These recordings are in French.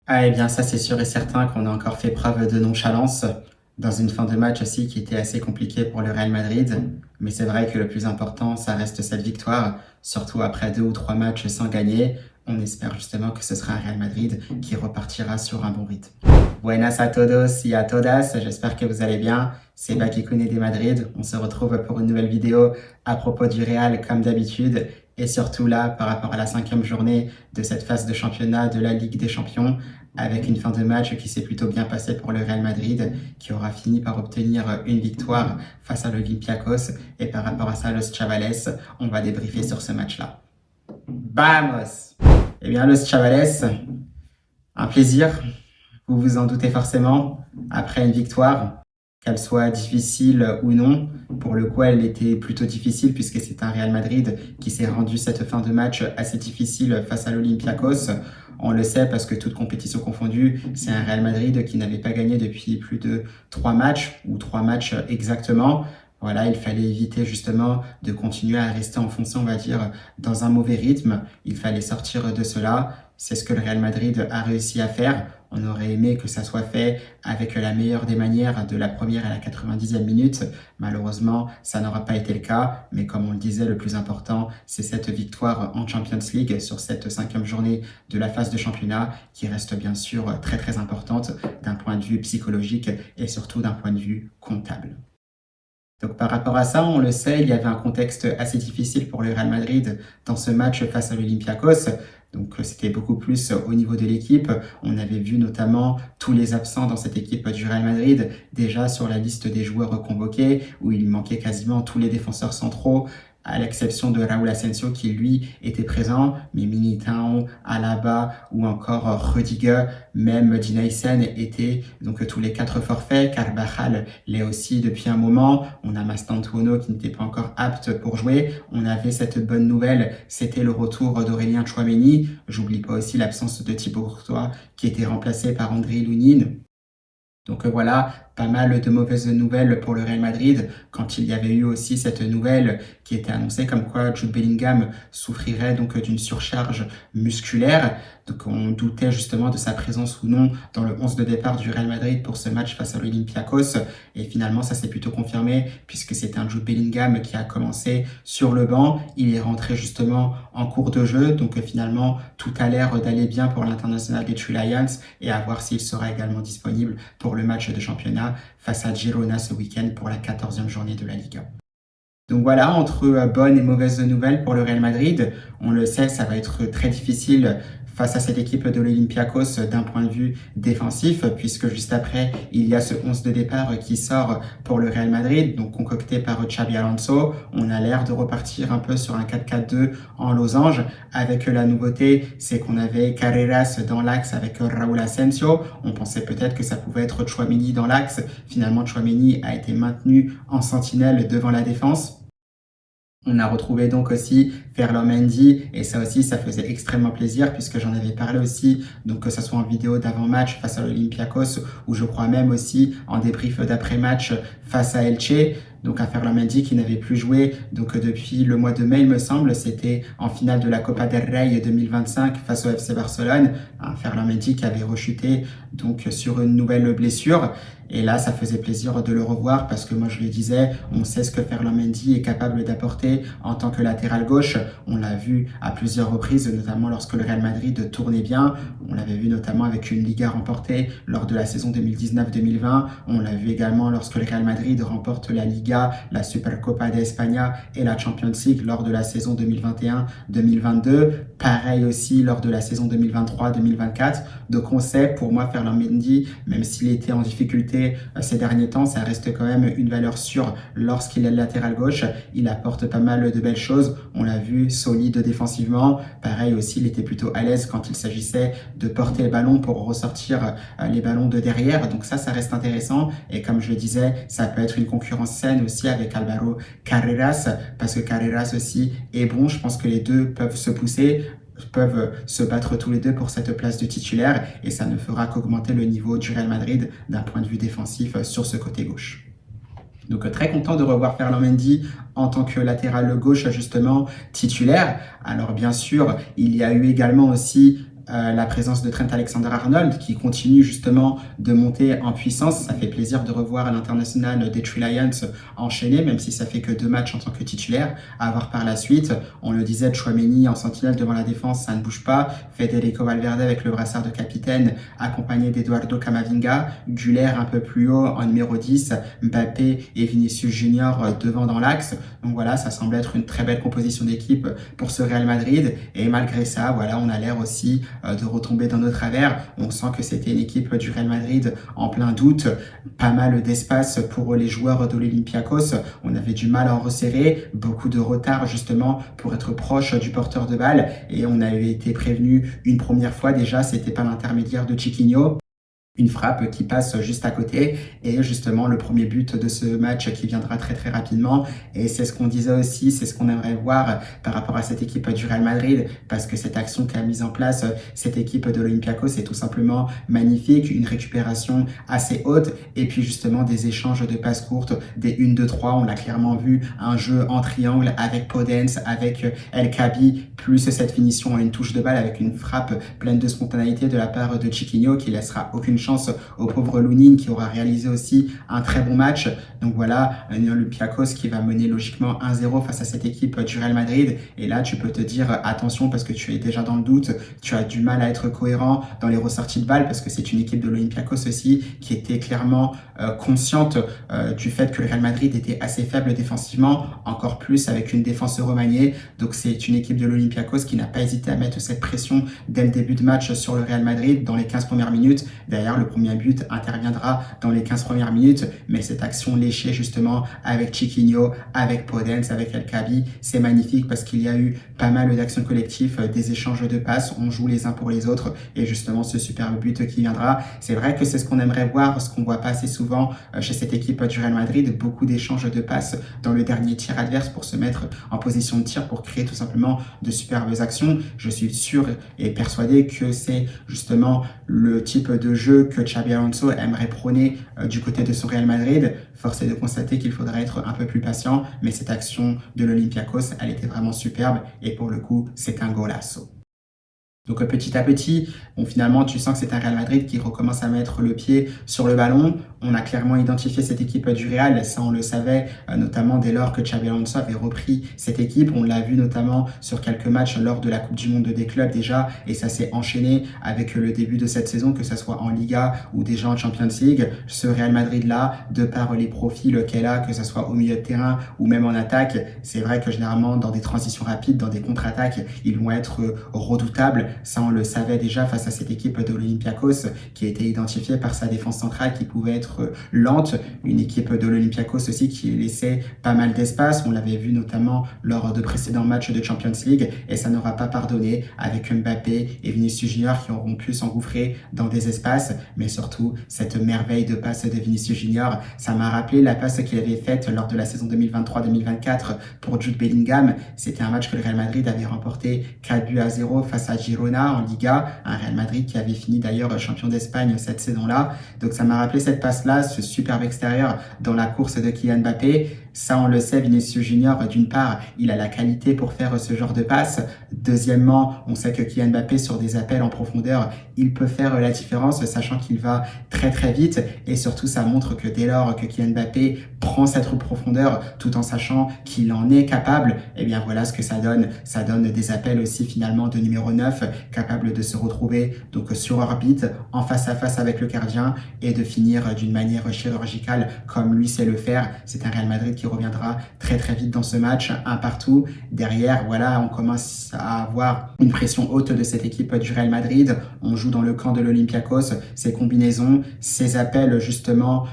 Ah, eh bien, ça, c'est sûr et certain qu'on a encore fait preuve de nonchalance dans une fin de match aussi qui était assez compliquée pour le Real Madrid. Mais c'est vrai que le plus important, ça reste cette victoire, surtout après 2 ou 3 matchs sans gagner. On espère justement que ce sera un Real Madrid qui repartira sur un bon rythme. Buenas a todos y a todas, j'espère que vous allez bien. C'est Bakikune des Madrid. On se retrouve pour une nouvelle vidéo à propos du Real comme d'habitude. Et surtout là, par rapport à la 5e journée de cette phase de championnat de la Ligue des Champions, avec une fin de match qui s'est plutôt bien passée pour le Real Madrid, qui aura fini par obtenir une victoire face à l'Olympiakos. Et par rapport à ça, Los Chavales, on va débriefer sur ce match-là. Vamos! Eh bien, Los Chavales, un plaisir, vous vous en doutez forcément, après une victoire, qu'elle soit difficile ou non. Pour le coup, elle était plutôt difficile puisque c'est un Real Madrid qui s'est rendu cette fin de match assez difficile face à l'Olympiakos. On le sait parce que toute compétition confondue, c'est un Real Madrid qui n'avait pas gagné depuis plus de 3 matchs, ou 3 matchs exactement. Voilà, il fallait éviter justement de continuer à rester enfoncé, on va dire, dans un mauvais rythme. Il fallait sortir de cela. C'est ce que le Real Madrid a réussi à faire. On aurait aimé que ça soit fait avec la meilleure des manières de la première à la 90e minute. Malheureusement, ça n'aura pas été le cas. Mais comme on le disait, le plus important, c'est cette victoire en Champions League sur cette 5e journée de la phase de championnat qui reste bien sûr très très importante d'un point de vue psychologique et surtout d'un point de vue comptable. Donc par rapport à ça, on le sait, il y avait un contexte assez difficile pour le Real Madrid dans ce match face à l'Olympiakos. Donc c'était beaucoup plus au niveau de l'équipe. On avait vu notamment tous les absents dans cette équipe du Real Madrid, déjà sur la liste des joueurs convoqués, où il manquait quasiment tous les défenseurs centraux, à l'exception de Raúl Asensio qui lui était présent, mais Militão, Alaba ou encore Rudiger, même Dinaysen étaient donc tous les 4 forfaits. Carvajal l'est aussi depuis un moment. On a Mastantuono qui n'était pas encore apte pour jouer. On avait cette bonne nouvelle, c'était le retour d'Aurélien Tchouaméni. J'oublie pas aussi l'absence de Thibaut Courtois qui était remplacé par André Lounine. Donc voilà, pas mal de mauvaises nouvelles pour le Real Madrid, quand il y avait eu aussi cette nouvelle qui était annoncée comme quoi Jude Bellingham souffrirait donc d'une surcharge musculaire. Donc on doutait justement de sa présence ou non dans le 11 de départ du Real Madrid pour ce match face à l'Olympiakos. Et finalement, ça s'est plutôt confirmé puisque c'est un Jude Bellingham qui a commencé sur le banc. Il est rentré justement en cours de jeu. Donc finalement, tout a l'air d'aller bien pour l'international des Three Lions et à voir s'il sera également disponible pour le match de championnat face à Girona ce week-end pour la 14e journée de la Liga. Donc voilà, entre bonnes et mauvaises nouvelles pour le Real Madrid, on le sait, ça va être très difficile face à cette équipe de l'Olympiakos d'un point de vue défensif, puisque juste après, il y a ce 11 de départ qui sort pour le Real Madrid, donc concocté par Xabi Alonso. On a l'air de repartir un peu sur un 4-4-2 en losange, avec la nouveauté, c'est qu'on avait Carreras dans l'axe avec Raúl Asensio. On pensait peut-être que ça pouvait être Tchouaméni dans l'axe. Finalement, Tchouaméni a été maintenu en sentinelle devant la défense. On a retrouvé donc aussi Ferland Mendy et ça aussi, ça faisait extrêmement plaisir puisque j'en avais parlé aussi, donc que ce soit en vidéo d'avant-match face à l'Olympiakos ou je crois même aussi en débrief d'après-match face à Elche. Donc un Ferland Mendy qui n'avait plus joué donc depuis le mois de mai, il me semble, c'était en finale de la Copa del Rey 2025 face au FC Barcelone. Un Ferland Mendy qui avait rechuté donc sur une nouvelle blessure. Et là, ça faisait plaisir de le revoir parce que moi, je le disais, on sait ce que Ferland Mendy est capable d'apporter en tant que latéral gauche. On l'a vu à plusieurs reprises, notamment lorsque le Real Madrid tournait bien. On l'avait vu notamment avec une Liga remportée lors de la saison 2019-2020. On l'a vu également lorsque le Real Madrid remporte la Liga, la Supercopa de España et la Champions League lors de la saison 2021-2022. Pareil aussi lors de la saison 2023-2024. Donc on sait, pour moi, Ferland Mendy, même s'il était en difficulté ces derniers temps, ça reste quand même une valeur sûre lorsqu'il est latéral gauche. Il apporte pas mal de belles choses. On l'a vu, solide défensivement. Pareil aussi, il était plutôt à l'aise quand il s'agissait de porter le ballon pour ressortir les ballons de derrière. Donc ça reste intéressant. Et comme je le disais, ça peut être une concurrence saine aussi avec Álvaro Carreras parce que Carreras aussi est bon. Je pense que les deux peuvent se pousser, peuvent se battre tous les deux pour cette place de titulaire et ça ne fera qu'augmenter le niveau du Real Madrid d'un point de vue défensif sur ce côté gauche. Donc très content de revoir Ferland Mendy en tant que latéral gauche justement titulaire. Alors bien sûr, il y a eu également aussi la présence de Trent Alexander-Arnold qui continue justement de monter en puissance. Ça fait plaisir de revoir l'international des Three Lions enchaîner, même si ça fait que 2 matchs en tant que titulaire, à voir par la suite. On le disait, Tchouaméni en sentinelle devant la défense, ça ne bouge pas. Federico Valverde avec le brassard de capitaine, accompagné d'Eduardo Camavinga. Güler un peu plus haut en numéro 10, Mbappé et Vinicius Junior devant dans l'axe. Donc voilà, ça semble être une très belle composition d'équipe pour ce Real Madrid. Et malgré ça, voilà, on a l'air aussi de retomber dans nos travers. On sent que c'était une équipe du Real Madrid en plein doute. Pas mal d'espace pour les joueurs de l'Olympiakos. On avait du mal à en resserrer. Beaucoup de retard justement pour être proche du porteur de balle. Et on avait été prévenu une première fois déjà, c'était par l'intermédiaire de Chiquinho. Une frappe qui passe juste à côté et justement le premier but de ce match qui viendra très très rapidement. Et c'est ce qu'on disait aussi, c'est ce qu'on aimerait voir par rapport à cette équipe du Real Madrid, parce que cette action qu'a mise en place cette équipe de l'Olympiakos est tout simplement magnifique, une récupération assez haute et puis justement des échanges de passes courtes, des 1-2-3, on l'a clairement vu, un jeu en triangle avec Podence, avec El Khabi, plus cette finition à une touche de balle avec une frappe pleine de spontanéité de la part de Chiquinho qui laissera aucune chance au pauvre Lunin qui aura réalisé aussi un très bon match. Donc voilà, un Olympiakos qui va mener logiquement 1-0 face à cette équipe du Real Madrid. Et là, tu peux te dire attention parce que tu es déjà dans le doute, tu as du mal à être cohérent dans les ressorties de balles parce que c'est une équipe de l'Olympiakos aussi qui était clairement consciente du fait que le Real Madrid était assez faible défensivement, encore plus avec une défense remaniée. Donc c'est une équipe de l'Olympiakos qui n'a pas hésité à mettre cette pression dès le début de match sur le Real Madrid dans les 15 premières minutes. D'ailleurs, le premier but interviendra dans les 15 premières minutes, mais cette action léchée justement avec Chiquinho, avec Podence, avec El Khabi, c'est magnifique parce qu'il y a eu pas mal d'actions collectives, des échanges de passes, on joue les uns pour les autres et justement ce superbe but qui viendra. C'est vrai que c'est ce qu'on aimerait voir, ce qu'on voit pas assez souvent chez cette équipe du Real Madrid, beaucoup d'échanges de passes dans le dernier tir adverse pour se mettre en position de tir, pour créer tout simplement de superbes actions. Je suis sûr et persuadé que c'est justement le type de jeu que Xabi Alonso aimerait prôner du côté de son Real Madrid. Force est de constater qu'il faudra être un peu plus patient, mais cette action de l'Olympiakos, elle était vraiment superbe et pour le coup, c'est un golazo. Donc petit à petit, finalement, tu sens que c'est un Real Madrid qui recommence à mettre le pied sur le ballon. On a clairement identifié cette équipe du Real, ça on le savait, notamment dès lors que Xabi Alonso avait repris cette équipe. On l'a vu notamment sur quelques matchs lors de la Coupe du Monde des clubs déjà, et ça s'est enchaîné avec le début de cette saison, que ce soit en Liga ou déjà en Champions League. Ce Real Madrid-là, de par les profils qu'elle a, que ce soit au milieu de terrain ou même en attaque, c'est vrai que généralement dans des transitions rapides, dans des contre-attaques, ils vont être redoutables. Ça, on le savait déjà face à cette équipe de l'Olympiakos qui a été identifiée par sa défense centrale qui pouvait être lente. Une équipe de l'Olympiakos aussi qui laissait pas mal d'espace. On l'avait vu notamment lors de précédents matchs de Champions League et ça n'aura pas pardonné avec Mbappé et Vinicius Junior qui auront pu s'engouffrer dans des espaces. Mais surtout, cette merveille de passe de Vinicius Junior, ça m'a rappelé la passe qu'il avait faite lors de la saison 2023-2024 pour Jude Bellingham. C'était un match que le Real Madrid avait remporté 4-0 face à Girona en Liga, un Real Madrid qui avait fini d'ailleurs champion d'Espagne cette saison-là. Donc ça m'a rappelé cette passe-là, ce superbe extérieur dans la course de Kylian Mbappé. Ça, on le sait, Vinicius Junior, d'une part, il a la qualité pour faire ce genre de passe. Deuxièmement, on sait que Kylian Mbappé, sur des appels en profondeur, il peut faire la différence, sachant qu'il va très très vite. Et surtout, ça montre que dès lors que Kylian Mbappé prend cette profondeur, tout en sachant qu'il en est capable, eh bien voilà ce que ça donne. Ça donne des appels aussi finalement de numéro 9, capable de se retrouver donc sur orbite, en face à face avec le gardien et de finir d'une manière chirurgicale comme lui sait le faire. C'est un Real Madrid qui reviendra très très vite dans ce match, un partout. Derrière, voilà, on commence à avoir une pression haute de cette équipe du Real Madrid. On joue dans le camp de l'Olympiakos, ces combinaisons, ces appels justement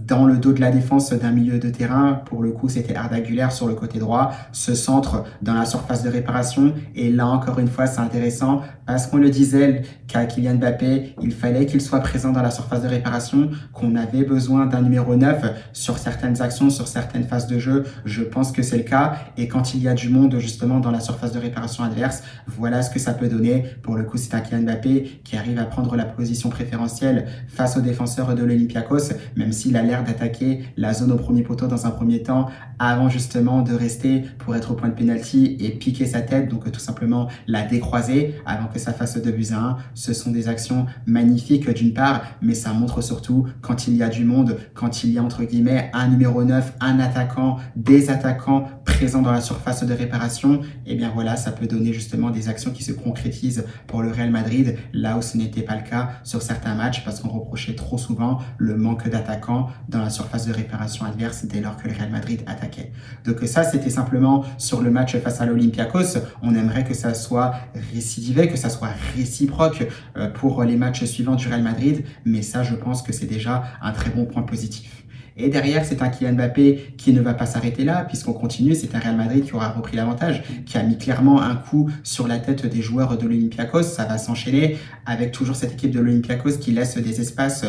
dans le dos de la défense d'un milieu de terrain. Pour le coup, c'était Arda Güler sur le côté droit, ce centre dans la surface de réparation. Et là, encore une fois, c'est intéressant parce qu'on le disait qu'à Kylian Mbappé, il fallait qu'il soit présent dans la surface de réparation, qu'on avait besoin d'un numéro 9 sur certaines actions, sur certaines certaines phases de jeu, je pense que c'est le cas. Et quand il y a du monde justement dans la surface de réparation adverse, voilà ce que ça peut donner. Pour le coup, c'est un Kylian Mbappé qui arrive à prendre la position préférentielle face aux défenseurs de l'Olympiakos, même s'il a l'air d'attaquer la zone au premier poteau dans un premier temps, avant justement de rester pour être au point de pénalty et piquer sa tête, donc tout simplement la décroiser avant que ça fasse 2-1. Ce sont des actions magnifiques d'une part, mais ça montre surtout quand il y a du monde, quand il y a entre guillemets un numéro 9, un attaquant, des attaquants présents dans la surface de réparation, et bien voilà, ça peut donner justement des actions qui se concrétisent pour le Real Madrid, là où ce n'était pas le cas sur certains matchs, parce qu'on reprochait trop souvent le manque d'attaquants dans la surface de réparation adverse dès lors que le Real Madrid attaquait. Donc ça, c'était simplement sur le match face à l'Olympiakos. On aimerait que ça soit récidivé, que ça soit réciproque pour les matchs suivants du Real Madrid, mais ça, je pense que c'est déjà un très bon point positif. Et derrière, c'est un Kylian Mbappé qui ne va pas s'arrêter là, puisqu'on continue. C'est un Real Madrid qui aura repris l'avantage, qui a mis clairement un coup sur la tête des joueurs de l'Olympiakos. Ça va s'enchaîner avec toujours cette équipe de l'Olympiakos qui laisse des espaces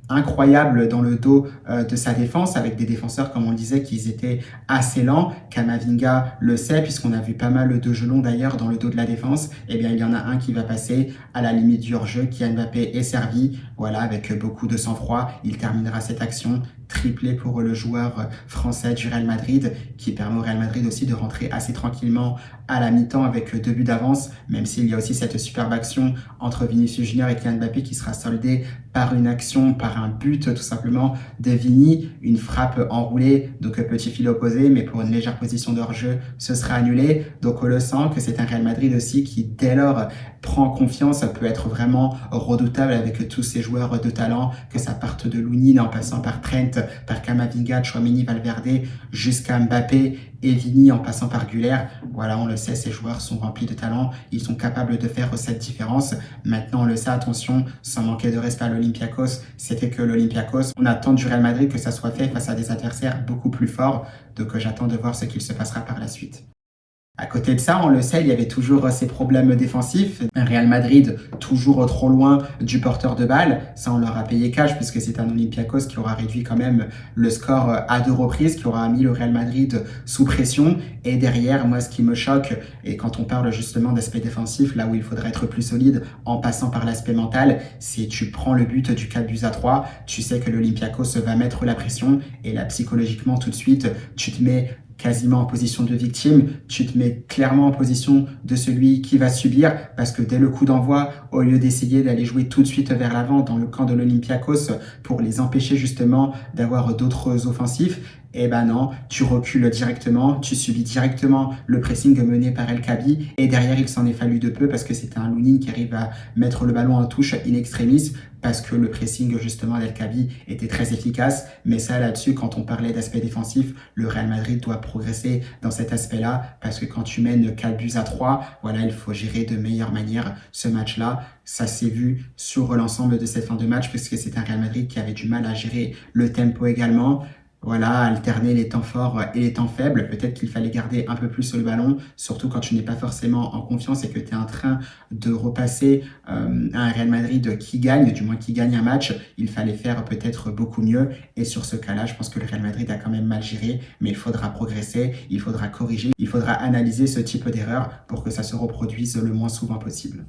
incroyable dans le dos de sa défense, avec des défenseurs, comme on le disait, qui étaient assez lents. Kamavinga le sait, puisqu'on a vu pas mal de gelons d'ailleurs dans le dos de la défense. Eh bien, il y en a un qui va passer à la limite du hors-jeu. Kylian Mbappé est servi, voilà, avec beaucoup de sang-froid. Il terminera cette action, triplé pour le joueur français du Real Madrid, qui permet au Real Madrid aussi de rentrer assez tranquillement à la mi-temps avec 2 buts d'avance, même s'il y a aussi cette superbe action entre Vinicius Junior et Kylian Mbappé qui sera soldée par une action, par un but tout simplement de Vini, une frappe enroulée, donc petit filet opposé, mais pour une légère position de hors-jeu, ce sera annulé. Donc on le sent que c'est un Real Madrid aussi qui, dès lors, prend confiance, peut être vraiment redoutable avec tous ces joueurs de talent, que ça parte de Lunin en passant par Trent, par Kamavinga, Tchouaméni, Valverde, jusqu'à Mbappé et Vini en passant par Güler. Voilà, on le sait, ces joueurs sont remplis de talent, ils sont capables de faire cette différence. Maintenant, on le sait, attention, sans manquer de respect à l'Olympiakos, c'était que l'Olympiakos, on attend du Real Madrid que ça soit fait face à des adversaires beaucoup plus forts, donc j'attends de voir ce qu'il se passera par la suite. À côté de ça, on le sait, il y avait toujours ces problèmes défensifs. Un Real Madrid toujours trop loin du porteur de balle. Ça, on leur a payé cash puisque c'est un Olympiakos qui aura réduit quand même le score à 2 reprises, qui aura mis le Real Madrid sous pression. Et derrière, moi, ce qui me choque, et quand on parle justement d'aspect défensif, là où il faudrait être plus solide en passant par l'aspect mental, c'est tu prends le but du 4-3, tu sais que l'Olympiakos va mettre la pression et là, psychologiquement, tout de suite, tu te mets quasiment en position de victime, tu te mets clairement en position de celui qui va subir, parce que dès le coup d'envoi, au lieu d'essayer d'aller jouer tout de suite vers l'avant dans le camp de l'Olympiakos pour les empêcher justement d'avoir d'autres offensifs, eh ben non, tu recules directement, tu subis directement le pressing mené par El Kaabi, et derrière il s'en est fallu de peu parce que c'était un Lunin qui arrive à mettre le ballon en touche in extremis, parce que le pressing justement d'El Kaabi était très efficace. Mais ça, là-dessus, quand on parlait d'aspect défensif, le Real Madrid doit progresser dans cet aspect-là, parce que quand tu mènes 4-3, voilà, il faut gérer de meilleure manière ce match-là. Ça s'est vu sur l'ensemble de cette fin de match, puisque c'est un Real Madrid qui avait du mal à gérer le tempo également. Voilà, alterner les temps forts et les temps faibles. Peut-être qu'il fallait garder un peu plus le ballon, surtout quand tu n'es pas forcément en confiance et que tu es en train de repasser un Real Madrid qui gagne, du moins qui gagne un match. Il fallait faire peut-être beaucoup mieux. Et sur ce cas-là, je pense que le Real Madrid a quand même mal géré, mais il faudra progresser, il faudra corriger, il faudra analyser ce type d'erreur pour que ça se reproduise le moins souvent possible.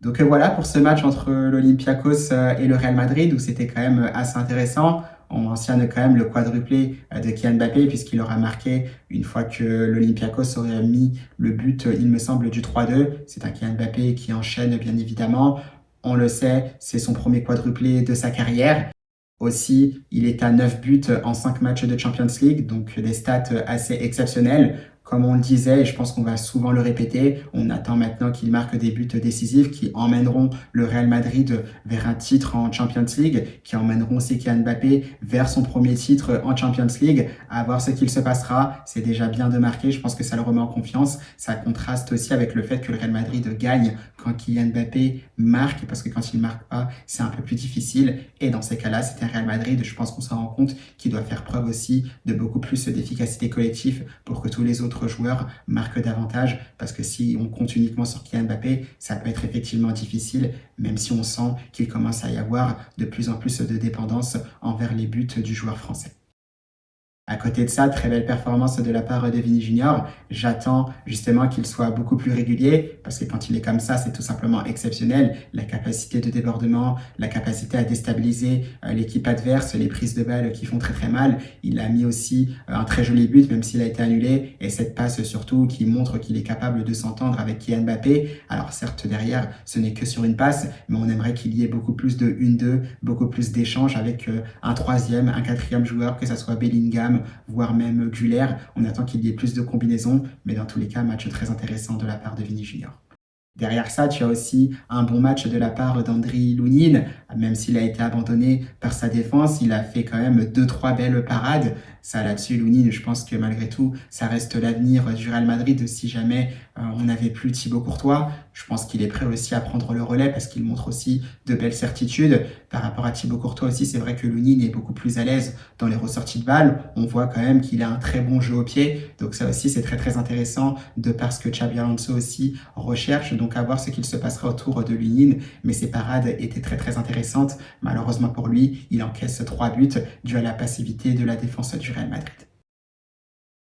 Donc voilà pour ce match entre l'Olympiakos et le Real Madrid, où c'était quand même assez intéressant. On mentionne quand même le quadruplé de Kylian Mbappé, puisqu'il aura marqué une fois que l'Olympiakos aurait mis le but, il me semble, du 3-2. C'est un Kylian Mbappé qui enchaîne, bien évidemment. On le sait, c'est son premier quadruplé de sa carrière. Aussi, il est à 9 buts en 5 matchs de Champions League, donc des stats assez exceptionnelles. Comme on le disait, et je pense qu'on va souvent le répéter, on attend maintenant qu'il marque des buts décisifs qui emmèneront le Real Madrid vers un titre en Champions League, qui emmèneront aussi Kylian Mbappé vers son premier titre en Champions League. À voir ce qu'il se passera, c'est déjà bien de marquer, je pense que ça le remet en confiance. Ça contraste aussi avec le fait que le Real Madrid gagne quand Kylian Mbappé marque, parce que quand il ne marque pas, c'est un peu plus difficile. Et dans ces cas-là, c'est un Real Madrid, je pense qu'on s'en rend compte, qui doit faire preuve aussi de beaucoup plus d'efficacité collective pour que tous les autres joueurs marquent davantage, parce que si on compte uniquement sur Kylian Mbappé, ça peut être effectivement difficile, même si on sent qu'il commence à y avoir de plus en plus de dépendance envers les buts du joueur français. À côté de ça, très belle performance de la part de Vini Junior. J'attends justement qu'il soit beaucoup plus régulier parce que quand il est comme ça, c'est tout simplement exceptionnel. La capacité de débordement, la capacité à déstabiliser l'équipe adverse, les prises de balles qui font très très mal. Il a mis aussi un très joli but, même s'il a été annulé. Et cette passe surtout qui montre qu'il est capable de s'entendre avec Kylian Mbappé. Alors certes, derrière, ce n'est que sur une passe, mais on aimerait qu'il y ait beaucoup plus de 1-2, beaucoup plus d'échanges avec un troisième, un quatrième joueur, que ce soit Bellingham, voire même Güler. On attend qu'il y ait plus de combinaisons, mais dans tous les cas, match très intéressant de la part de Vini Junior. Derrière ça, tu as aussi un bon match de la part d'Andriy Lounine. Même s'il a été abandonné par sa défense, il a fait quand même 2-3 belles parades. Ça, là-dessus, Lounine, je pense que malgré tout, ça reste l'avenir du Real Madrid si jamais on n'avait plus Thibaut Courtois. Je pense qu'il est prêt aussi à prendre le relais parce qu'il montre aussi de belles certitudes. Par rapport à Thibaut Courtois aussi, c'est vrai que Lounine est beaucoup plus à l'aise dans les ressorties de balles. On voit quand même qu'il a un très bon jeu au pied. Donc ça aussi, c'est très très intéressant de parce que Xabi Alonso aussi recherche. Donc à voir ce qu'il se passera autour de Lounine. Mais ses parades étaient très très intéressantes. Malheureusement pour lui, il encaisse 3 buts dû à la passivité de la défense du Real Madrid.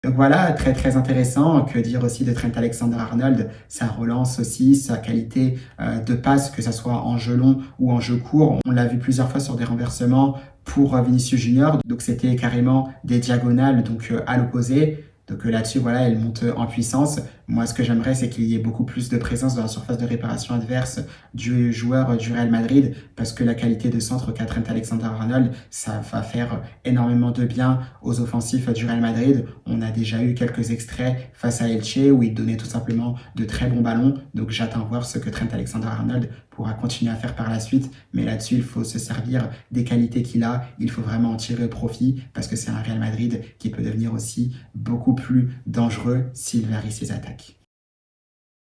Donc voilà, très très intéressant. Que dire aussi de Trent Alexander-Arnold, sa relance aussi, sa qualité de passe, que ce soit en jeu long ou en jeu court. On l'a vu plusieurs fois sur des renversements pour Vinicius Junior. Donc c'était carrément des diagonales donc à l'opposé. Donc là-dessus, voilà, elle monte en puissance. Moi, ce que j'aimerais, c'est qu'il y ait beaucoup plus de présence dans la surface de réparation adverse du joueur du Real Madrid, parce que la qualité de centre qu'a Trent Alexander-Arnold, ça va faire énormément de bien aux offensifs du Real Madrid. On a déjà eu quelques extraits face à Elche où il donnait tout simplement de très bons ballons. Donc j'attends voir ce que Trent Alexander-Arnold pourra continuer à faire par la suite. Mais là-dessus, il faut se servir des qualités qu'il a. Il faut vraiment en tirer profit parce que c'est un Real Madrid qui peut devenir aussi beaucoup plus dangereux s'il varie ses attaques.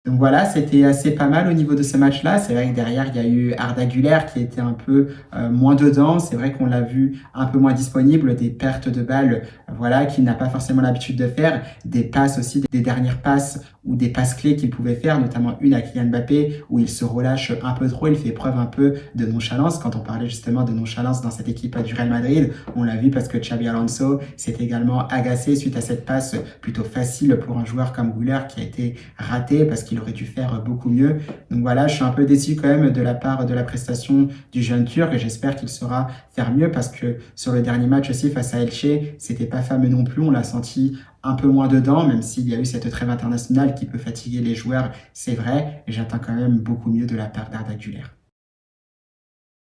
Donc voilà, c'était assez pas mal au niveau de ce match-là. C'est vrai que derrière, il y a eu Arda Güler qui était un peu moins dedans. C'est vrai qu'on l'a vu un peu moins disponible, des pertes de balles, voilà, qu'il n'a pas forcément l'habitude de faire. Des passes aussi, des dernières passes ou des passes clés qu'il pouvait faire, notamment une à Kylian Mbappé, où il se relâche un peu trop, il fait preuve un peu de nonchalance. Quand on parlait justement de nonchalance dans cette équipe du Real Madrid, on l'a vu parce que Xabi Alonso s'est également agacé suite à cette passe plutôt facile pour un joueur comme Güler qui a été raté parce qu'il aurait dû faire beaucoup mieux. Donc voilà, je suis un peu déçu quand même de la part de la prestation du jeune Turc et j'espère qu'il saura faire mieux parce que sur le dernier match aussi face à Elche, c'était pas fameux non plus, on l'a senti un peu moins dedans, même s'il y a eu cette trêve internationale qui peut fatiguer les joueurs, c'est vrai, et j'attends quand même beaucoup mieux de la part d'Arda Güler.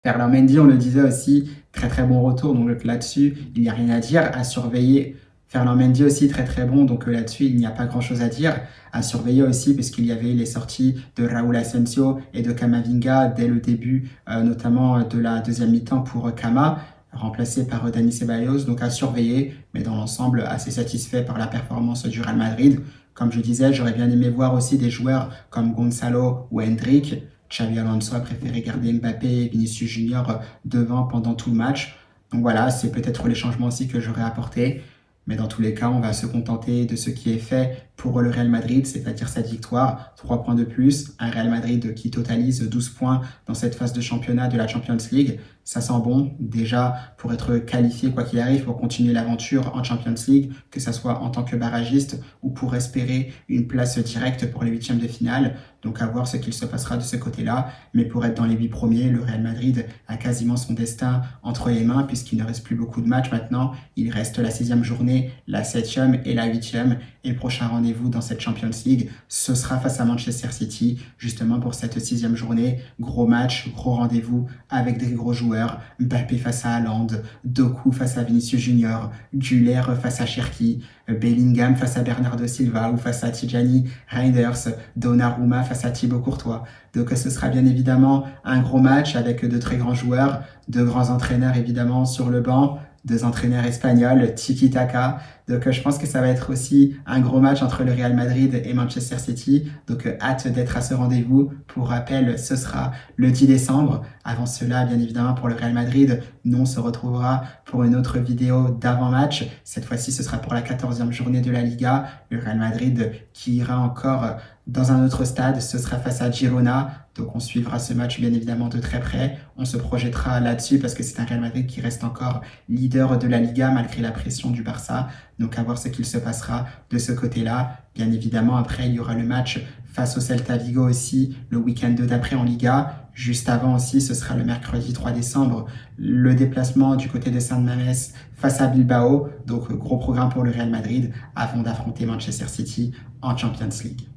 Ferland Mendy, on le disait aussi, très très bon retour, donc là-dessus, il n'y a rien à dire, à surveiller. Ferland Mendy aussi très très bon, donc là-dessus il n'y a pas grand chose à dire. À surveiller aussi puisqu'il y avait les sorties de Raúl Asensio et de Camavinga dès le début, notamment de la deuxième mi-temps pour Cama, remplacé par Dani Ceballos, donc à surveiller, mais dans l'ensemble assez satisfait par la performance du Real Madrid. Comme je disais, j'aurais bien aimé voir aussi des joueurs comme Gonzalo ou Hendrick. Xabi Alonso a préféré garder Mbappé et Vinicius Junior devant pendant tout le match. Donc voilà, c'est peut-être les changements aussi que j'aurais apportés. Mais dans tous les cas, on va se contenter de ce qui est fait pour le Real Madrid, c'est-à-dire cette victoire, 3 points de plus, un Real Madrid qui totalise 12 points dans cette phase de championnat de la Champions League. Ça sent bon, déjà pour être qualifié quoi qu'il arrive, pour continuer l'aventure en Champions League, que ce soit en tant que barragiste ou pour espérer une place directe pour les huitièmes de finale. Donc à voir ce qu'il se passera de ce côté-là. Mais pour être dans les 8 premiers, le Real Madrid a quasiment son destin entre les mains puisqu'il ne reste plus beaucoup de matchs maintenant. Il reste la 6e journée, la 7e et la 8e. Et le prochain rendez-vous dans cette Champions League, ce sera face à Manchester City, justement pour cette 6e journée. Gros match, gros rendez-vous avec des gros joueurs. Mbappé face à Haaland, Doku face à Vinicius Junior, Güler face à Cherki, Bellingham face à Bernardo Silva ou face à Tijani Reinders, Donnarumma face à Thibaut Courtois. Donc ce sera bien évidemment un gros match avec de très grands joueurs, de grands entraîneurs évidemment sur le banc, 2 entraîneurs espagnols, tiki-taka. Donc je pense que ça va être aussi un gros match entre le Real Madrid et Manchester City. Donc hâte d'être à ce rendez-vous. Pour rappel, ce sera le 10 décembre. Avant cela, bien évidemment, pour le Real Madrid, nous on se retrouvera pour une autre vidéo d'avant-match. Cette fois-ci, ce sera pour la 14e journée de la Liga. Le Real Madrid qui ira encore dans un autre stade, ce sera face à Girona. Donc on suivra ce match bien évidemment de très près. On se projettera là-dessus parce que c'est un Real Madrid qui reste encore leader de la Liga malgré la pression du Barça. Donc à voir ce qu'il se passera de ce côté-là. Bien évidemment, après, il y aura le match face au Celta Vigo aussi, le week-end d'après en Liga. Juste avant aussi, ce sera le mercredi 3 décembre, le déplacement du côté de San Mamés face à Bilbao. Donc gros programme pour le Real Madrid avant d'affronter Manchester City en Champions League.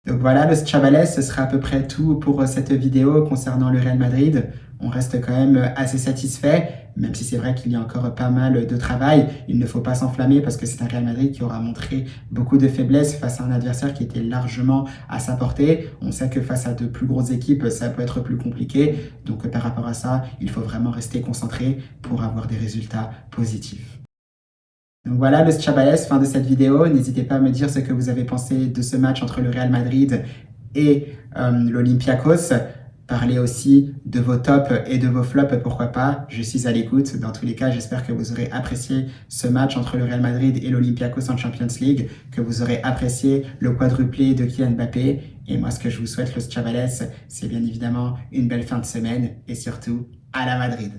Donc voilà, le Chavales, ce sera à peu près tout pour cette vidéo concernant le Real Madrid. On reste quand même assez satisfait, même si c'est vrai qu'il y a encore pas mal de travail. Il ne faut pas s'enflammer parce que c'est un Real Madrid qui aura montré beaucoup de faiblesses face à un adversaire qui était largement à sa portée. On sait que face à de plus grosses équipes, ça peut être plus compliqué. Donc par rapport à ça, il faut vraiment rester concentré pour avoir des résultats positifs. Donc voilà le Chavales, fin de cette vidéo. N'hésitez pas à me dire ce que vous avez pensé de ce match entre le Real Madrid et l'Olympiakos. Parlez aussi de vos tops et de vos flops, pourquoi pas. Je suis à l'écoute. Dans tous les cas, j'espère que vous aurez apprécié ce match entre le Real Madrid et l'Olympiakos en Champions League, que vous aurez apprécié le quadruplé de Kylian Mbappé. Et moi, ce que je vous souhaite, Los Chavales, c'est bien évidemment une belle fin de semaine et surtout à la Madrid.